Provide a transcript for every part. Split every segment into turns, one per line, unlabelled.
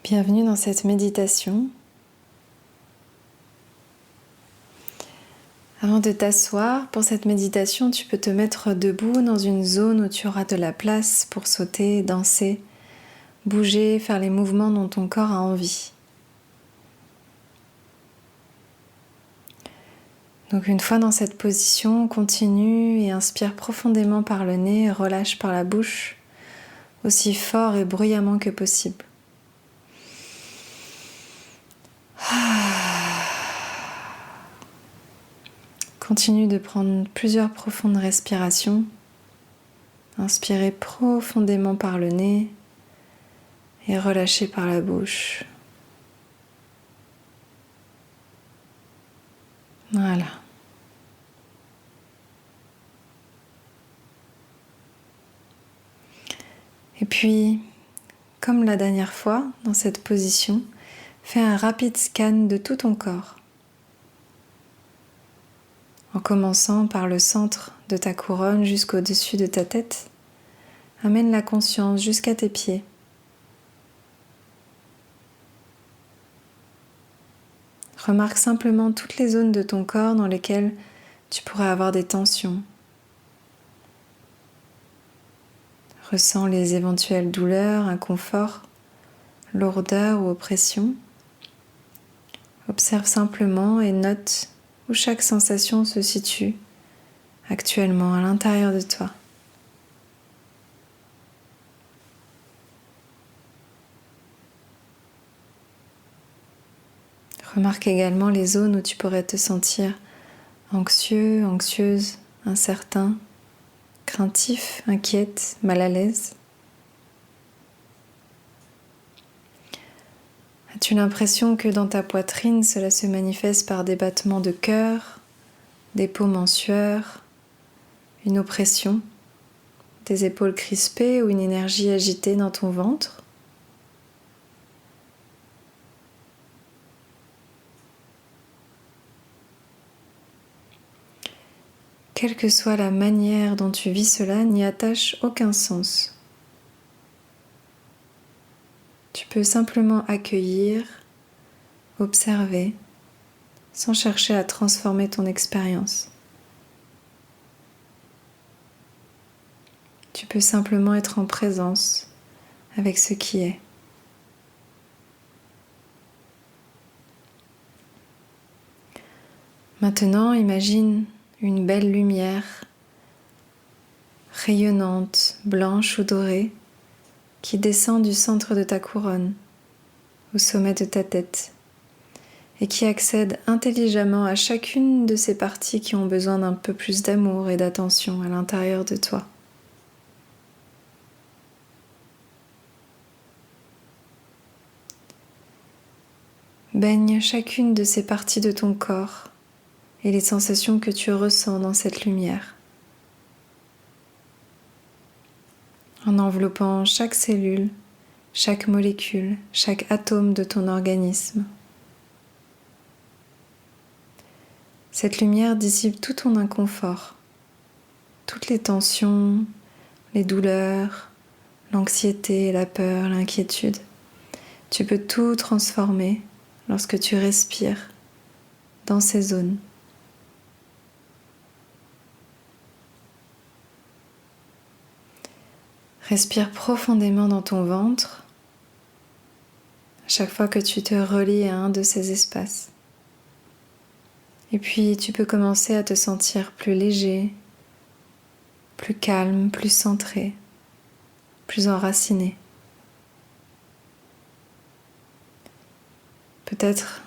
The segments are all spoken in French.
Bienvenue dans cette méditation. Avant de t'asseoir pour cette méditation, tu peux te mettre debout dans une zone où tu auras de la place pour sauter, danser, bouger, faire les mouvements dont ton corps a envie. Donc une fois dans cette position, continue et inspire profondément par le nez et relâche par la bouche aussi fort et bruyamment que possible. Continue de prendre plusieurs profondes respirations. Inspirez profondément par le nez et relâchez par la bouche. Voilà. Et puis, comme la dernière fois, dans cette position, fais un rapide scan de tout ton corps. En commençant par le centre de ta couronne jusqu'au-dessus de ta tête, amène la conscience jusqu'à tes pieds. Remarque simplement toutes les zones de ton corps dans lesquelles tu pourrais avoir des tensions. Ressens les éventuelles douleurs, inconforts, lourdeurs ou oppressions. Observe simplement et note où chaque sensation se situe actuellement à l'intérieur de toi. Remarque également les zones où tu pourrais te sentir anxieux, anxieuse, incertain, craintif, inquiète, mal à l'aise. As-tu l'impression que dans ta poitrine, cela se manifeste par des battements de cœur, des paumes en sueur, une oppression, des épaules crispées ou une énergie agitée dans ton ventre ? Quelle que soit la manière dont tu vis cela, n'y attache aucun sens. Tu peux simplement accueillir, observer, sans chercher à transformer ton expérience. Tu peux simplement être en présence avec ce qui est. Maintenant, imagine une belle lumière rayonnante, blanche ou dorée, qui descend du centre de ta couronne, au sommet de ta tête, et qui accède intelligemment à chacune de ces parties qui ont besoin d'un peu plus d'amour et d'attention à l'intérieur de toi. Baigne chacune de ces parties de ton corps et les sensations que tu ressens dans cette lumière, en enveloppant chaque cellule, chaque molécule, chaque atome de ton organisme. Cette lumière dissipe tout ton inconfort, toutes les tensions, les douleurs, l'anxiété, la peur, l'inquiétude. Tu peux tout transformer lorsque tu respires dans ces zones. Respire profondément dans ton ventre à chaque fois que tu te relis à un de ces espaces. Et puis tu peux commencer à te sentir plus léger, plus calme, plus centré, plus enraciné. Peut-être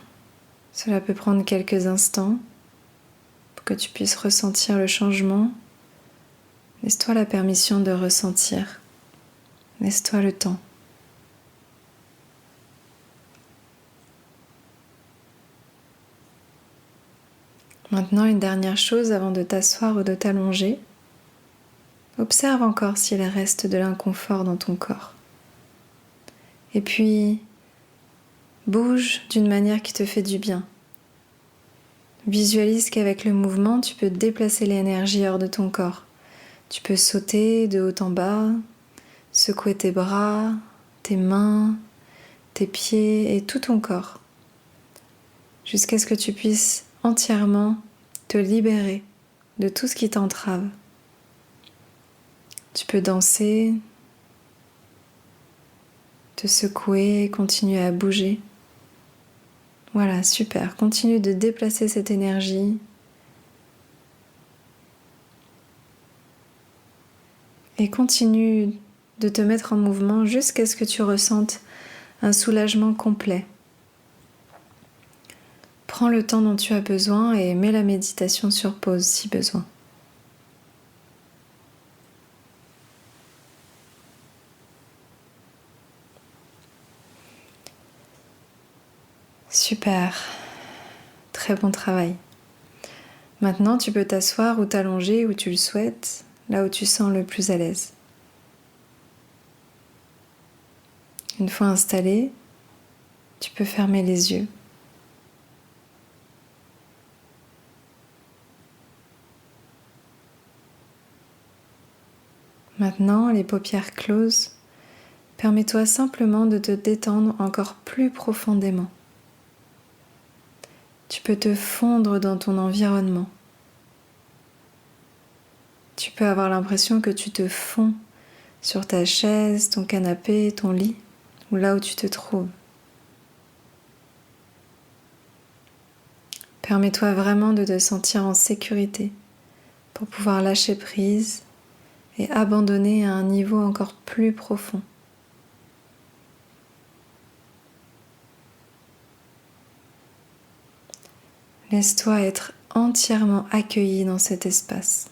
cela peut prendre quelques instants pour que tu puisses ressentir le changement. Laisse-toi la permission de ressentir. Laisse-toi le temps. Maintenant, une dernière chose avant de t'asseoir ou de t'allonger. Observe encore s'il reste de l'inconfort dans ton corps. Et puis, bouge d'une manière qui te fait du bien. Visualise qu'avec le mouvement, tu peux déplacer l'énergie hors de ton corps. Tu peux sauter de haut en bas, secouer tes bras, tes mains, tes pieds et tout ton corps, jusqu'à ce que tu puisses entièrement te libérer de tout ce qui t'entrave. Tu peux danser, te secouer, continuer à bouger. Voilà, super. Continue de déplacer cette énergie. Et continue de te mettre en mouvement jusqu'à ce que tu ressentes un soulagement complet. Prends le temps dont tu as besoin et mets la méditation sur pause si besoin. Super, très bon travail. Maintenant, tu peux t'asseoir ou t'allonger où tu le souhaites, là où tu sens le plus à l'aise. Une fois installé, tu peux fermer les yeux. Maintenant, les paupières closes, permets-toi simplement de te détendre encore plus profondément. Tu peux te fondre dans ton environnement. Tu peux avoir l'impression que tu te fonds sur ta chaise, ton canapé, ton lit, ou là où tu te trouves. Permets-toi vraiment de te sentir en sécurité pour pouvoir lâcher prise et abandonner à un niveau encore plus profond. Laisse-toi être entièrement accueilli dans cet espace.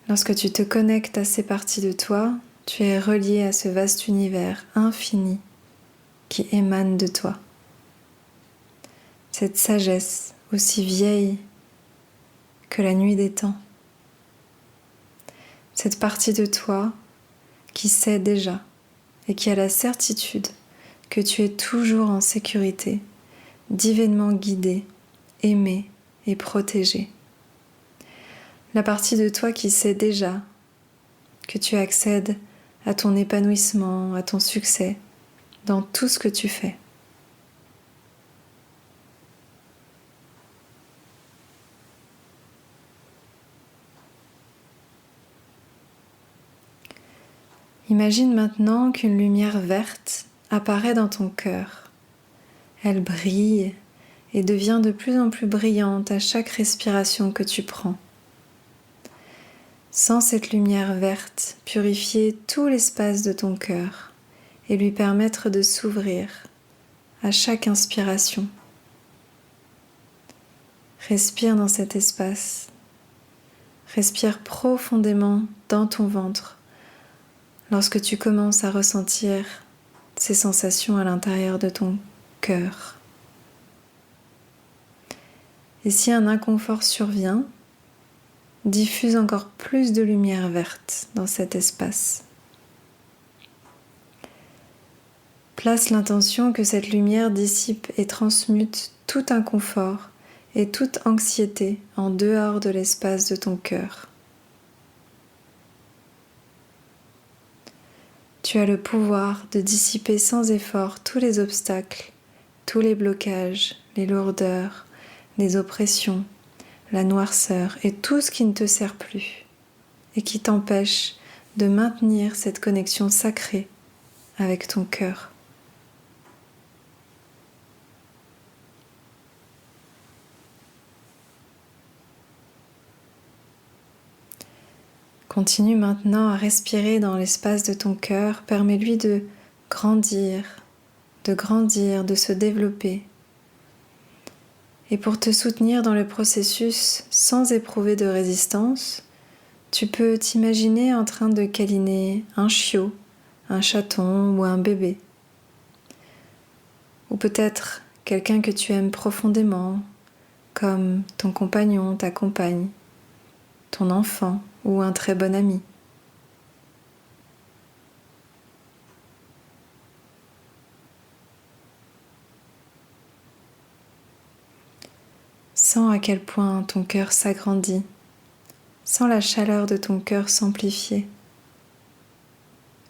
Lorsque tu te connectes à ces parties de toi, tu es relié à ce vaste univers infini qui émane de toi. Cette sagesse aussi vieille que la nuit des temps. Cette partie de toi qui sait déjà et qui a la certitude que tu es toujours en sécurité, divinement guidé, aimé et protégé. La partie de toi qui sait déjà que tu accèdes à ton épanouissement, à ton succès, dans tout ce que tu fais. Imagine maintenant qu'une lumière verte apparaît dans ton cœur. Elle brille et devient de plus en plus brillante à chaque respiration que tu prends. Sens cette lumière verte purifier tout l'espace de ton cœur et lui permettre de s'ouvrir à chaque inspiration. Respire dans cet espace. Respire profondément dans ton ventre lorsque tu commences à ressentir ces sensations à l'intérieur de ton cœur. Et si un inconfort survient, diffuse encore plus de lumière verte dans cet espace. Place l'intention que cette lumière dissipe et transmute tout inconfort et toute anxiété en dehors de l'espace de ton cœur. Tu as le pouvoir de dissiper sans effort tous les obstacles, tous les blocages, les lourdeurs, les oppressions, la noirceur et tout ce qui ne te sert plus et qui t'empêche de maintenir cette connexion sacrée avec ton cœur. Continue maintenant à respirer dans l'espace de ton cœur. Permets-lui de grandir, de se développer. Et pour te soutenir dans le processus sans éprouver de résistance, tu peux t'imaginer en train de câliner un chiot, un chaton ou un bébé. Ou peut-être quelqu'un que tu aimes profondément, comme ton compagnon, ta compagne, ton enfant ou un très bon ami. Sens à quel point ton cœur s'agrandit. Sens la chaleur de ton cœur s'amplifier.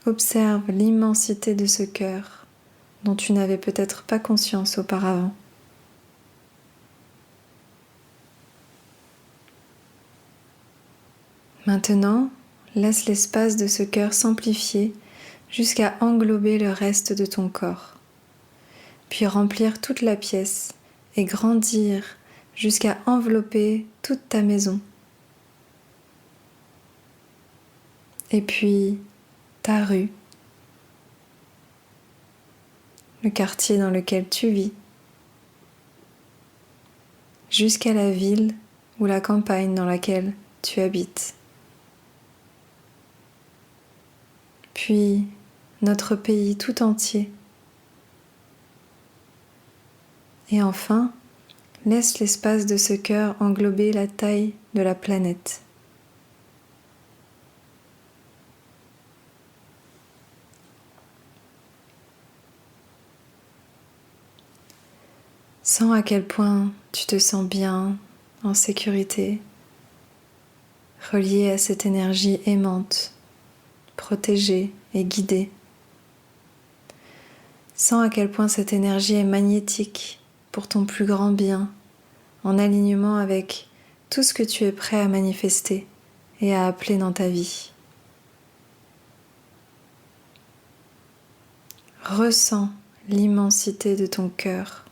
Observe l'immensité de ce cœur dont tu n'avais peut-être pas conscience auparavant. Maintenant, laisse l'espace de ce cœur s'amplifier jusqu'à englober le reste de ton corps, puis remplir toute la pièce et grandir jusqu'à envelopper toute ta maison. Et puis ta rue, le quartier dans lequel tu vis, jusqu'à la ville ou la campagne dans laquelle tu habites. Puis notre pays tout entier. Et enfin, laisse l'espace de ce cœur englober la taille de la planète. Sens à quel point tu te sens bien, en sécurité, relié à cette énergie aimante, protégée et guidée. Sens à quel point cette énergie est magnétique pour ton plus grand bien, en alignement avec tout ce que tu es prêt à manifester et à appeler dans ta vie. Ressens l'immensité de ton cœur.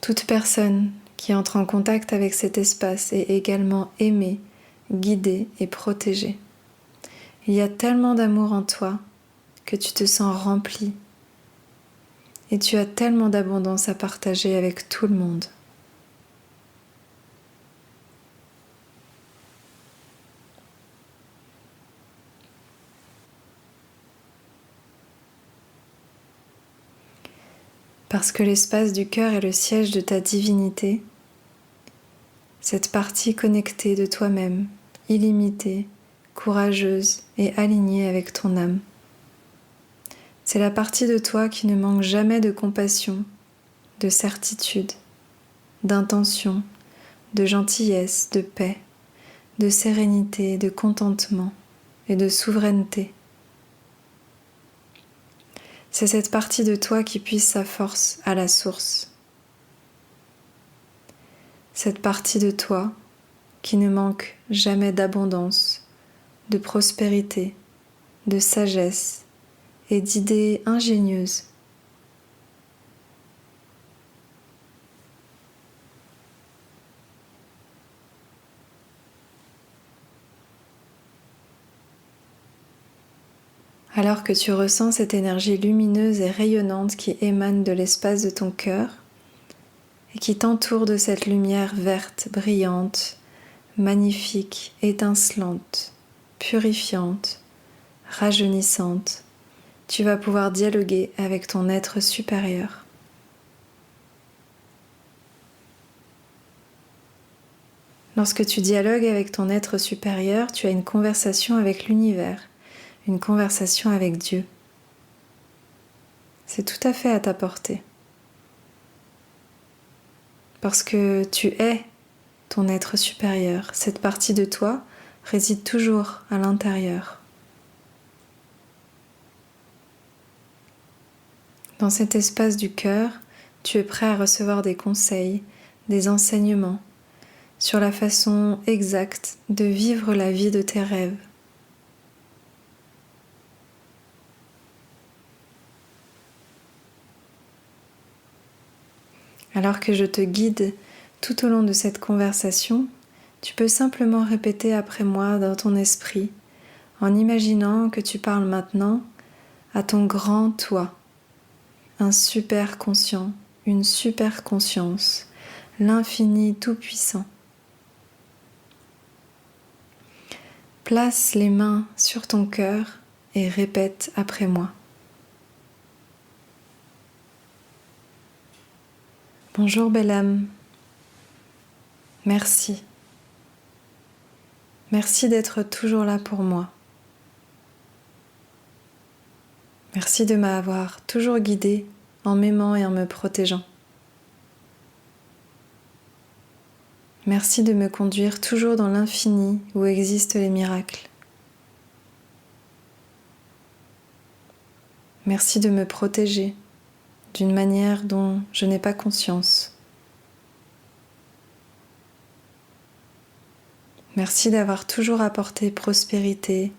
Toute personne qui entre en contact avec cet espace est également aimée, guidée et protégée. Il y a tellement d'amour en toi que tu te sens rempli et tu as tellement d'abondance à partager avec tout le monde. Parce que l'espace du cœur est le siège de ta divinité, cette partie connectée de toi-même, illimitée, courageuse et alignée avec ton âme. C'est la partie de toi qui ne manque jamais de compassion, de certitude, d'intention, de gentillesse, de paix, de sérénité, de contentement et de souveraineté. C'est cette partie de toi qui puise sa force à la source. Cette partie de toi qui ne manque jamais d'abondance, de prospérité, de sagesse et d'idées ingénieuses. Alors que tu ressens cette énergie lumineuse et rayonnante qui émane de l'espace de ton cœur et qui t'entoure de cette lumière verte, brillante, magnifique, étincelante, purifiante, rajeunissante, tu vas pouvoir dialoguer avec ton être supérieur. Lorsque tu dialogues avec ton être supérieur, tu as une conversation avec l'univers, une conversation avec Dieu. C'est tout à fait à ta portée. Parce que tu es ton être supérieur. Cette partie de toi réside toujours à l'intérieur. Dans cet espace du cœur, tu es prêt à recevoir des conseils, des enseignements sur la façon exacte de vivre la vie de tes rêves. Alors que je te guide tout au long de cette conversation, tu peux simplement répéter après moi dans ton esprit, en imaginant que tu parles maintenant à ton grand toi, un super conscient, une super conscience, l'infini tout-puissant. Place les mains sur ton cœur et répète après moi. Bonjour belle âme, merci. Merci d'être toujours là pour moi. Merci de m'avoir toujours guidée en m'aimant et en me protégeant. Merci de me conduire toujours dans l'infini où existent les miracles. Merci de me protéger d'une manière dont je n'ai pas conscience. Merci d'avoir toujours apporté prospérité,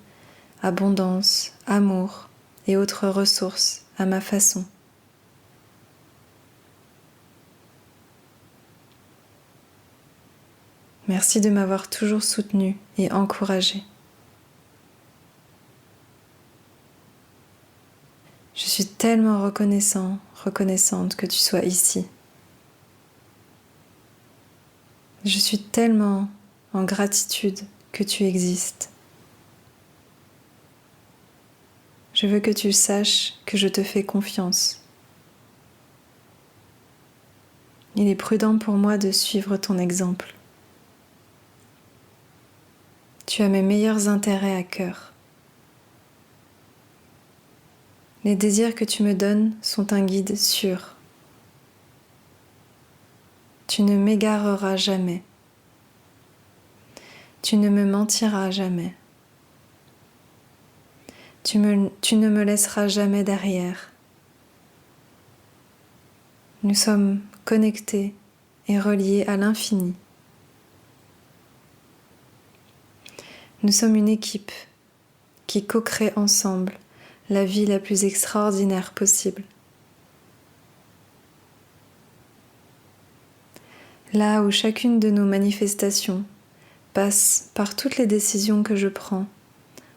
abondance, amour et autres ressources à ma façon. Merci de m'avoir toujours soutenu et encouragé. Je suis tellement reconnaissante que tu sois ici. Je suis tellement en gratitude que tu existes. Je veux que tu saches que je te fais confiance. Il est prudent pour moi de suivre ton exemple. Tu as mes meilleurs intérêts à cœur. Les désirs que tu me donnes sont un guide sûr. Tu ne m'égareras jamais. Tu ne me mentiras jamais. Tu ne me laisseras jamais derrière. Nous sommes connectés et reliés à l'infini. Nous sommes une équipe qui co-crée ensemble la vie la plus extraordinaire possible. Là où chacune de nos manifestations passe par toutes les décisions que je prends,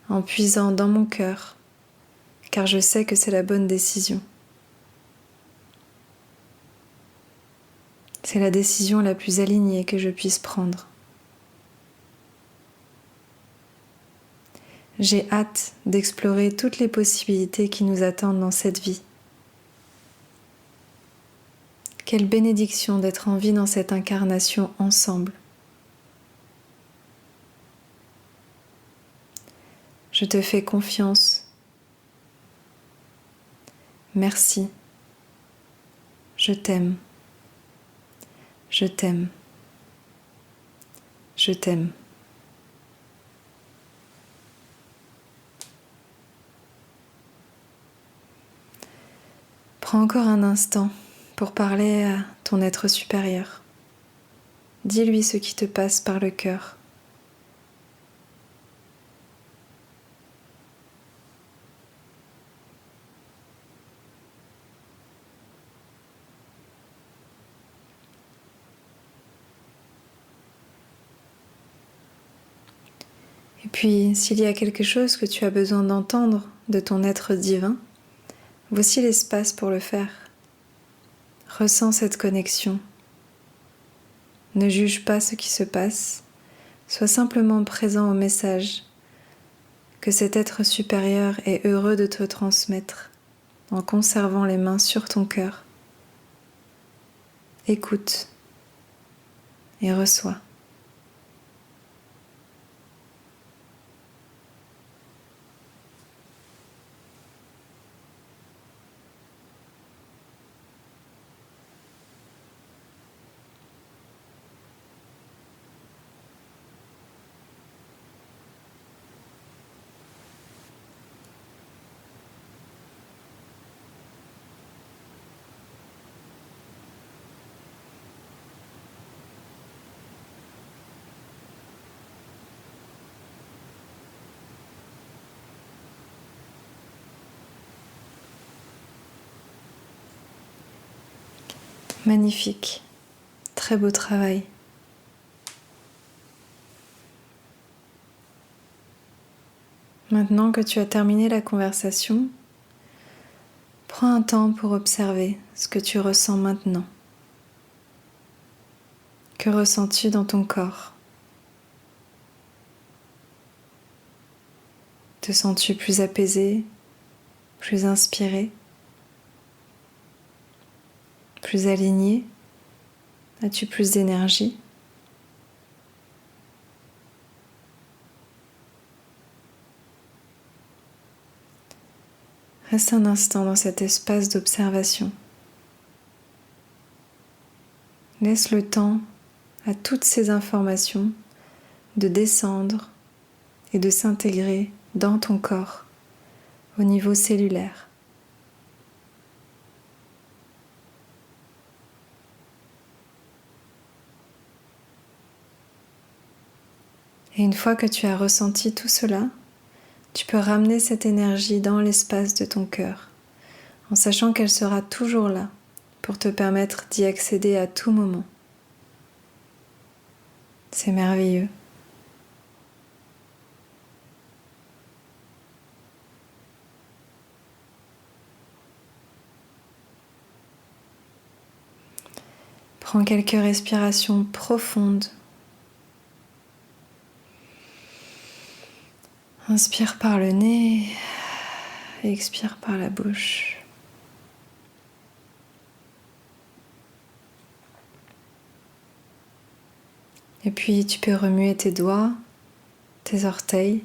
en puisant dans mon cœur, car je sais que c'est la bonne décision. C'est la décision la plus alignée que je puisse prendre. J'ai hâte d'explorer toutes les possibilités qui nous attendent dans cette vie. Quelle bénédiction d'être en vie dans cette incarnation ensemble. Je te fais confiance. Merci. Je t'aime. Je t'aime. Je t'aime. Prends encore un instant pour parler à ton être supérieur. Dis-lui ce qui te passe par le cœur. Et puis, s'il y a quelque chose que tu as besoin d'entendre de ton être divin, voici l'espace pour le faire. Ressens cette connexion. Ne juge pas ce qui se passe, sois simplement présent au message que cet être supérieur est heureux de te transmettre en conservant les mains sur ton cœur. Écoute et reçois. Magnifique, très beau travail. Maintenant que tu as terminé la conversation, prends un temps pour observer ce que tu ressens maintenant. Que ressens-tu dans ton corps? Te sens-tu plus apaisé, plus inspiré, plus aligné? As-tu plus d'énergie? Reste un instant dans cet espace d'observation. Laisse le temps à toutes ces informations de descendre et de s'intégrer dans ton corps au niveau cellulaire. Et une fois que tu as ressenti tout cela, tu peux ramener cette énergie dans l'espace de ton cœur, en sachant qu'elle sera toujours là pour te permettre d'y accéder à tout moment. C'est merveilleux. Prends quelques respirations profondes. Inspire par le nez, expire par la bouche. Et puis tu peux remuer tes doigts, tes orteils.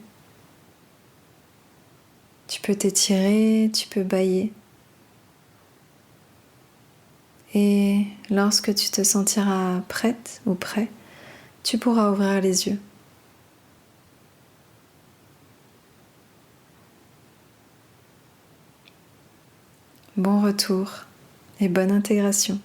Tu peux t'étirer, tu peux bâiller. Et lorsque tu te sentiras prête ou prêt, tu pourras ouvrir les yeux. Bon retour et bonne intégration.